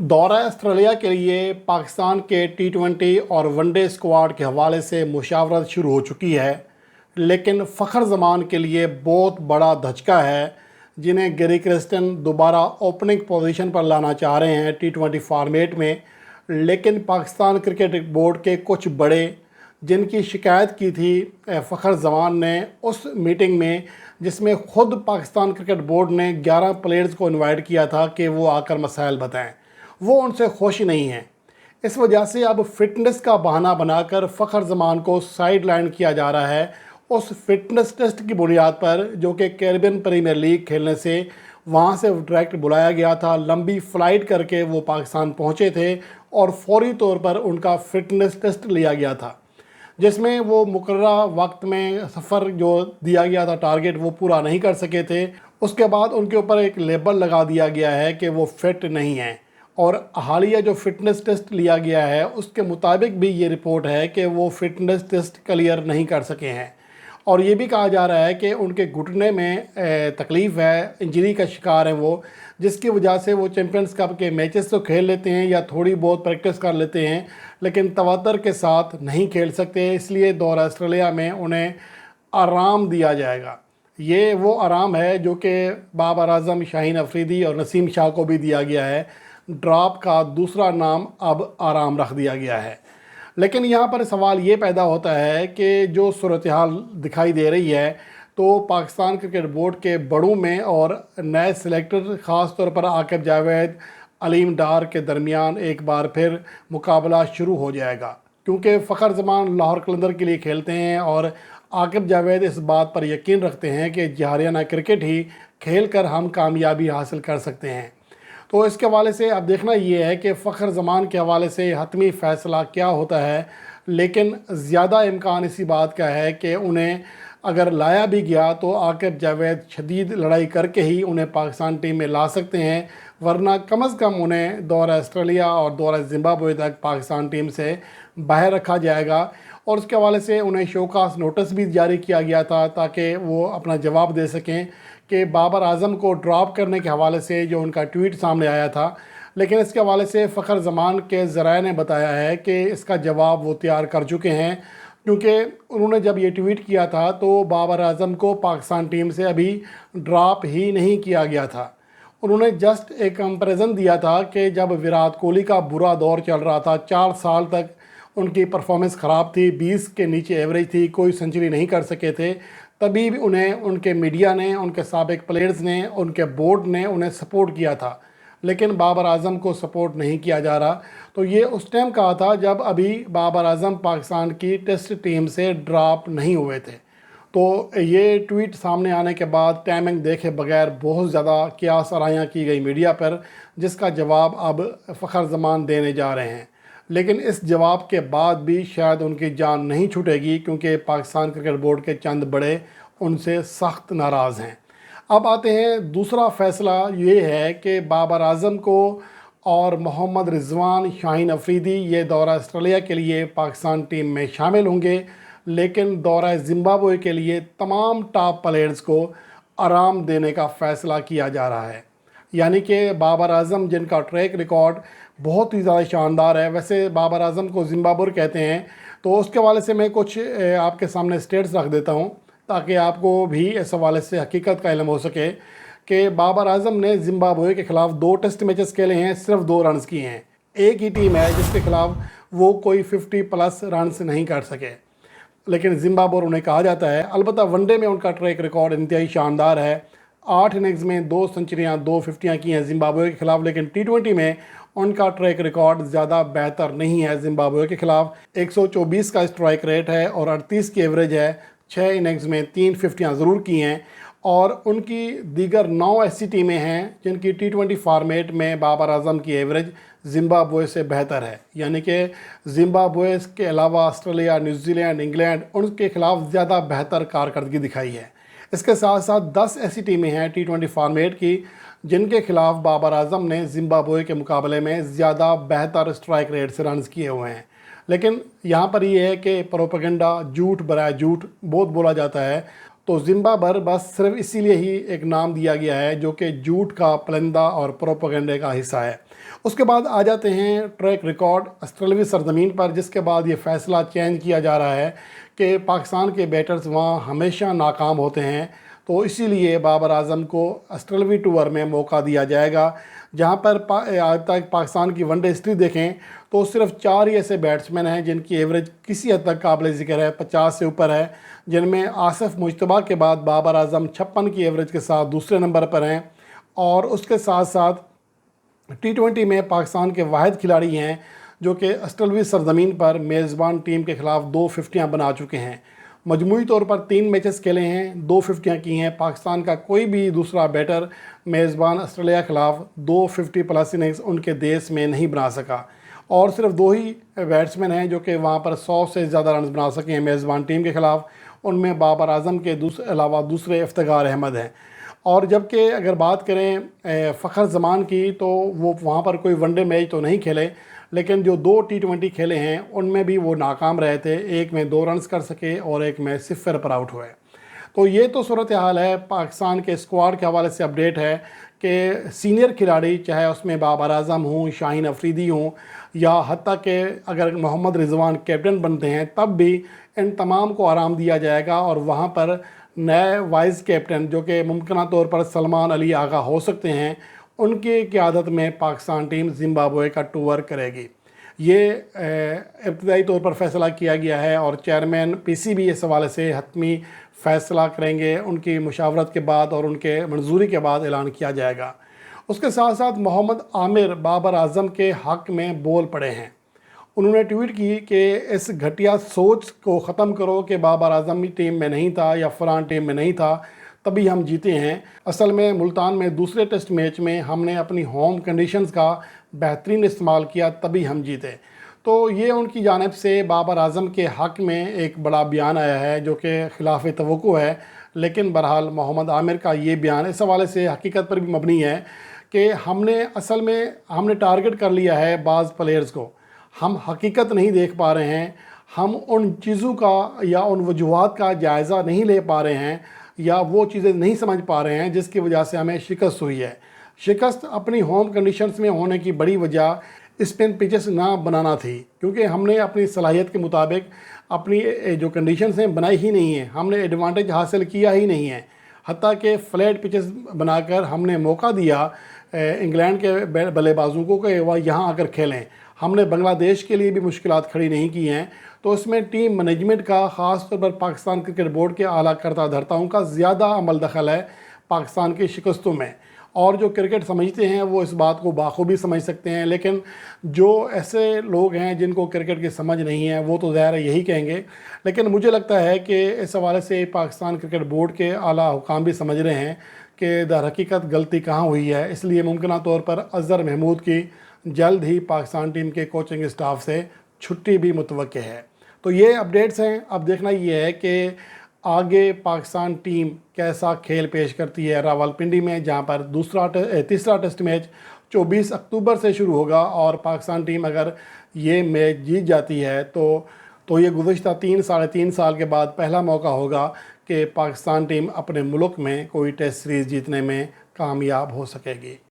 दौरा ऑस्ट्रेलिया के लिए पाकिस्तान के टी20 और वनडे स्क्वाड के हवाले से मुशावरत शुरू हो चुकी है, लेकिन फ़खर ज़मान के लिए बहुत बड़ा धचका है जिन्हें गैरी क्रिस्टन दोबारा ओपनिंग पोजीशन पर लाना चाह रहे हैं टी20 फॉर्मेट में। लेकिन पाकिस्तान क्रिकेट बोर्ड के कुछ बड़े जिनकी शिकायत की थी फ़खर ज़मान ने उस मीटिंग में, जिसमें ख़ुद पाकिस्तान क्रिकेट बोर्ड ने 11 प्लेयर्स को इनवाइट किया था कि वो आकर मसाइल बताएं, वो उनसे खुश नहीं हैं। इस वजह से अब फ़िटनेस का बहाना बनाकर फ़खर ज़मान को साइड लाइन किया जा रहा है उस फ़िटनेस टेस्ट की बुनियाद पर, जो कि कैरिबियन प्रीमियर लीग खेलने से वहाँ से डायरेक्ट बुलाया गया था। लंबी फ़्लाइट करके वो पाकिस्तान पहुँचे थे और फौरी तौर पर उनका फ़िटनेस टेस्ट लिया गया था, जिसमें वो मुकर्ररा वक्त में सफ़र जो दिया गया था टारगेट वो पूरा नहीं कर सके थे। उसके बाद उनके ऊपर एक लेबल लगा दिया गया है कि वो फिट नहीं हैं, और हालिया जो फ़िटनेस टेस्ट लिया गया है उसके मुताबिक भी ये रिपोर्ट है कि वो फ़िटनेस टेस्ट क्लियर नहीं कर सके हैं। और ये भी कहा जा रहा है कि उनके घुटने में तकलीफ़ है, इंजरी का शिकार हैं वो, जिसकी वजह से वो चैम्पियंस कप के मैचेस तो खेल लेते हैं या थोड़ी बहुत प्रैक्टिस कर लेते हैं, लेकिन तवत्तर के साथ नहीं खेल सकते। इसलिए दौरा ऑस्ट्रेलिया में उन्हें आराम दिया जाएगा। ये वो आराम है जो कि बाबर आजम, शाहीन अफरीदी और नसीम शाह को भी दिया गया है। ड्रॉप का दूसरा नाम अब आराम रख दिया गया है। लेकिन यहाँ पर सवाल ये पैदा होता है कि जो सूरत हाल दिखाई दे रही है, तो पाकिस्तान क्रिकेट बोर्ड के बड़ों में और नए सिलेक्टर ख़ास तौर पर आकिब जावेद, अलीम डार के दरमियान एक बार फिर मुकाबला शुरू हो जाएगा, क्योंकि फ़खर ज़मान लाहौर कलंदर के लिए खेलते हैं और आकिब जावेद इस बात पर यकीन रखते हैं कि हरियाणा क्रिकेट ही खेल कर हम कामयाबी हासिल कर सकते हैं। तो इसके हवाले से अब देखना ये है कि फ़खर ज़मान के हवाले से हतमी फ़ैसला क्या होता है। लेकिन ज़्यादा इम्कान इसी बात का है कि उन्हें अगर लाया भी गया तो आकिब जावेद शदीद लड़ाई करके ही उन्हें पाकिस्तान टीम में ला सकते हैं, वरना कम अज़ कम उन्हें दौरा ऑस्ट्रेलिया और दौरा ज़िम्बाब्वे तक पाकिस्तान टीम से बाहर रखा जाएगा। और उसके हवाले से उन्हें शोकास नोटिस भी जारी किया गया था ताकि वो अपना जवाब दे सकें कि बाबर आज़म को ड्रॉप करने के हवाले से जो उनका ट्वीट सामने आया था। लेकिन इसके हवाले से फ़खर ज़मान के ज़राए ने बताया है कि इसका जवाब वो तैयार कर चुके हैं, क्योंकि उन्होंने जब ये ट्वीट किया था तो बाबर आज़म को पाकिस्तान टीम से अभी ड्रॉप ही नहीं किया गया था। उन्होंने जस्ट एक कंपैरिजन दिया था कि जब विराट कोहली का बुरा दौर चल रहा था, 4 साल तक उनकी परफॉर्मेंस ख़राब थी, 20 के नीचे एवरेज थी, कोई सेंचुरी नहीं कर सके थे, तभी भी उन्हें उनके मीडिया ने, उनके साबिक प्लेयर्स ने, उनके बोर्ड ने उन्हें सपोर्ट किया था। लेकिन बाबर आज़म को सपोर्ट नहीं किया जा रहा। तो ये उस टाइम कहा था जब अभी बाबर आज़म पाकिस्तान की टेस्ट टीम से ड्रॉप नहीं हुए थे। तो ये ट्वीट सामने आने के बाद टाइमिंग देखे बगैर बहुत ज़्यादा कियास आराइयाँ की गई मीडिया पर, जिसका जवाब अब फ़खर ज़मान देने जा रहे हैं। लेकिन इस जवाब के बाद भी शायद उनकी जान नहीं छूटेगी, क्योंकि पाकिस्तान क्रिकेट बोर्ड के चंद बड़े उनसे सख्त नाराज़ हैं। अब आते हैं, दूसरा फ़ैसला ये है कि बाबर आज़म को और मोहम्मद रिजवान, शाहीन अफरीदी ये दौरा ऑस्ट्रेलिया के लिए पाकिस्तान टीम में शामिल होंगे, लेकिन दौरा ज़िम्बाब्वे के लिए तमाम टॉप प्लेयर्स को आराम देने का फ़ैसला किया जा रहा है। यानी कि बाबर आज़म, जिनका ट्रैक रिकॉर्ड बहुत ही ज़्यादा शानदार है, वैसे बाबर आज़म को ज़िम्बाब्वे कहते हैं, तो उसके हवाले से मैं कुछ आपके सामने स्टेट्स रख देता हूँ ताकि आपको भी इस हवाले से हकीकत का इल्म हो सके कि बाबर आज़म ने ज़िम्बाब्वे के ख़िलाफ़ 2 टेस्ट मैचेस खेले हैं, सिर्फ 2 रन्स किए हैं। एक ही टीम है जिसके ख़िलाफ़ वो कोई 50+ रन्स नहीं कर सके, लेकिन ज़िम्बाब्वे उन्हें कहा जाता है। अलबत्ता वनडे में उनका ट्रैक रिकॉर्ड इंतहाई शानदार है। 8 इनिंग्स में 2 सेंचुरियाँ, 2 50 की हैं ज़िम्बाब्वे के ख़िलाफ़। लेकिन टी20 में उनका ट्रैक रिकॉर्ड ज़्यादा बेहतर नहीं है। ज़िम्बाब्वे के ख़िलाफ़ 124 का स्ट्राइक रेट है और 38 की एवरेज है। 6 इनिंग्स में 3 50 ज़रूर की हैं। और उनकी दीगर 9 ऐसी टीमें हैं जिनकी टी20 फॉर्मेट में बाबर आज़म की एवरेज ज़िम्बाब्वे से बेहतर है। यानी कि ज़िम्बाब्वे के अलावा ऑस्ट्रेलिया, न्यूजीलैंड, इंग्लैंड उनके ख़िलाफ़ ज़्यादा बेहतर कारकर्दगी दिखाई है। इसके साथ साथ 10 ऐसी टीमें हैं टी20 फॉर्मेट की जिनके ख़िलाफ़ बाबर आज़म ने ज़िम्बाब्वे के मुकाबले में ज़्यादा बेहतर स्ट्राइक रेट से रन्स किए हुए हैं। लेकिन यहाँ पर ये है कि प्रोपेगेंडा, झूठ बराए झूठ बहुत बोला जाता है। तो ज़िम्बाब्वे बस सिर्फ इसीलिए ही एक नाम दिया गया है जो कि झूठ का पलंदा और प्रोपेगेंडे का हिस्सा है। उसके बाद आ जाते हैं ट्रैक रिकॉर्ड ऑस्ट्रेलवी सरजमीन पर, जिसके बाद ये फ़ैसला चेंज किया जा रहा है कि पाकिस्तान के बैटर्स वहाँ हमेशा नाकाम होते हैं, तो इसीलिए बाबर आजम को ऑस्ट्रेलवी टूर में मौका दिया जाएगा। जहाँ पर आज तक पाकिस्तान की वनडे हिस्ट्री देखें तो सिर्फ 4 ही ऐसे बैट्समैन हैं जिनकी एवरेज किसी हद तक काबिल ज़िक्र है, 50 से ऊपर है, जिनमें आसिफ मुश्तबा के बाद बाबर आजम 56 की एवरेज के साथ दूसरे नंबर पर हैं। और उसके साथ साथ T20 में पाकिस्तान के वाहिद खिलाड़ी हैं जो कि ऑस्ट्रेलवी सरजमीन पर मेज़बान टीम के ख़िलाफ़ 2 फिफ्टियाँ बना चुके हैं। मजमूई तौर पर 3 मैचेस खेले हैं, 2 फिफ्टियाँ की हैं। पाकिस्तान का कोई भी दूसरा बैटर मेज़बान ऑस्ट्रेलिया के ख़िलाफ़ 2 50 प्लस इनिंग्स उनके देश में नहीं बना सका, और सिर्फ 2 ही बैट्समैन हैं जो कि वहाँ पर 100 से ज़्यादा रन बना सके हैं मेज़बान टीम के ख़िलाफ़। उनमें बाबर आजम के अलावा दूसरे इफ्तिखार अहमद हैं। और जबकि अगर बात करें फ़खर ज़मान की, तो वो वहाँ पर कोई वनडे मैच तो नहीं खेले, लेकिन जो 2 T20 खेले हैं उनमें भी वो नाकाम रहे थे। एक में 2 रन्स कर सके और एक में 0 पर आउट हुए। तो ये तो सूरत हाल है। पाकिस्तान के स्क्वाड के हवाले से अपडेट है कि सीनियर खिलाड़ी, चाहे उसमें बाबर आजम हों, शाहीन अफरीदी हों, या हत्ता कि अगर मोहम्मद रिजवान कैप्टन बनते हैं तब भी इन तमाम को आराम दिया जाएगा, और वहाँ पर नए वाइस कैप्टन जो कि मुमकिन तौर पर सलमान अली आगा हो सकते हैं, उनकी क़यादत में पाकिस्तान टीम ज़िम्बाब्वे का टूर करेगी। ये इब्तदाई तौर पर फ़ैसला किया गया है और चेयरमैन PCB इस हवाले से हतमी फ़ैसला करेंगे। उनकी मुशावरत के बाद और उनके मंजूरी के बाद ऐलान किया जाएगा। उसके साथ साथ मोहम्मद आमिर बाबर आजम के हक़ में बोल पड़े हैं। उन्होंने ट्वीट की कि इस घटिया सोच को ख़त्म करो कि बाबर आजम टीम में नहीं था या फ़लान टीम में नहीं था तभी हम जीते हैं। असल में मुल्तान में दूसरे टेस्ट मैच में हमने अपनी होम कंडीशंस का बेहतरीन इस्तेमाल किया तभी हम जीते। तो ये उनकी जानिब से बाबर आजम के हक़ में एक बड़ा बयान आया है जो कि ख़िलाफ़ तवक्को है। लेकिन बहरहाल मोहम्मद आमिर का ये बयान इस हवाले से हकीकत पर भी मबनी है कि हमने टारगेट कर लिया है बाज़ प्लेयर्स को। हम हकीकत नहीं देख पा रहे हैं, हम उन चीज़ों का या उन वजूहात का जायज़ा नहीं ले पा रहे हैं, या वो चीज़ें नहीं समझ पा रहे हैं जिसकी वजह से हमें शिकस्त हुई है। शिकस्त अपनी होम कंडीशंस में होने की बड़ी वजह स्पिन पिचेस ना बनाना थी, क्योंकि हमने अपनी सलाहियत के मुताबिक अपनी जो कंडीशंस हैं बनाई ही नहीं है, हमने एडवांटेज हासिल किया ही नहीं है। हत्ता कि फ्लैट पिचेस बनाकर हमने मौका दिया इंग्लैंड के बल्लेबाजों को कि वह यहाँ आकर खेलें। हमने बांग्लादेश के लिए भी मुश्किलात खड़ी नहीं की हैं। तो इसमें टीम मैनेजमेंट का, ख़ास तौर पर पाकिस्तान क्रिकेट बोर्ड के आला करता धर्ताओं का ज़्यादा अमल दखल है पाकिस्तान की शिकस्तों में। और जो क्रिकेट समझते हैं वो इस बात को बाखूबी समझ सकते हैं, लेकिन जो ऐसे लोग हैं जिनको क्रिकेट की समझ नहीं है वो तो ज़ाहिर है यही कहेंगे। लेकिन मुझे लगता है कि इस हवाले से पाकिस्तान क्रिकेट बोर्ड के आला हुकाम भी समझ रहे हैं कि दर हकीकत गलती कहाँ हुई है। इसलिए मुमकिन तौर पर अज़हर महमूद की जल्द ही पाकिस्तान टीम के कोचिंग स्टाफ से छुट्टी भी मुतवक्के है। तो ये अपडेट्स हैं। अब देखना ये है कि आगे पाकिस्तान टीम कैसा खेल पेश करती है रावलपिंडी में, जहां पर तीसरा टेस्ट मैच 24 अक्टूबर से शुरू होगा। और पाकिस्तान टीम अगर ये मैच जीत जाती है तो ये गुज़िश्ता 3 साढ़े 3 साल के बाद पहला मौका होगा कि पाकिस्तान टीम अपने मुल्क में कोई टेस्ट सीरीज़ जीतने में कामयाब हो सकेगी।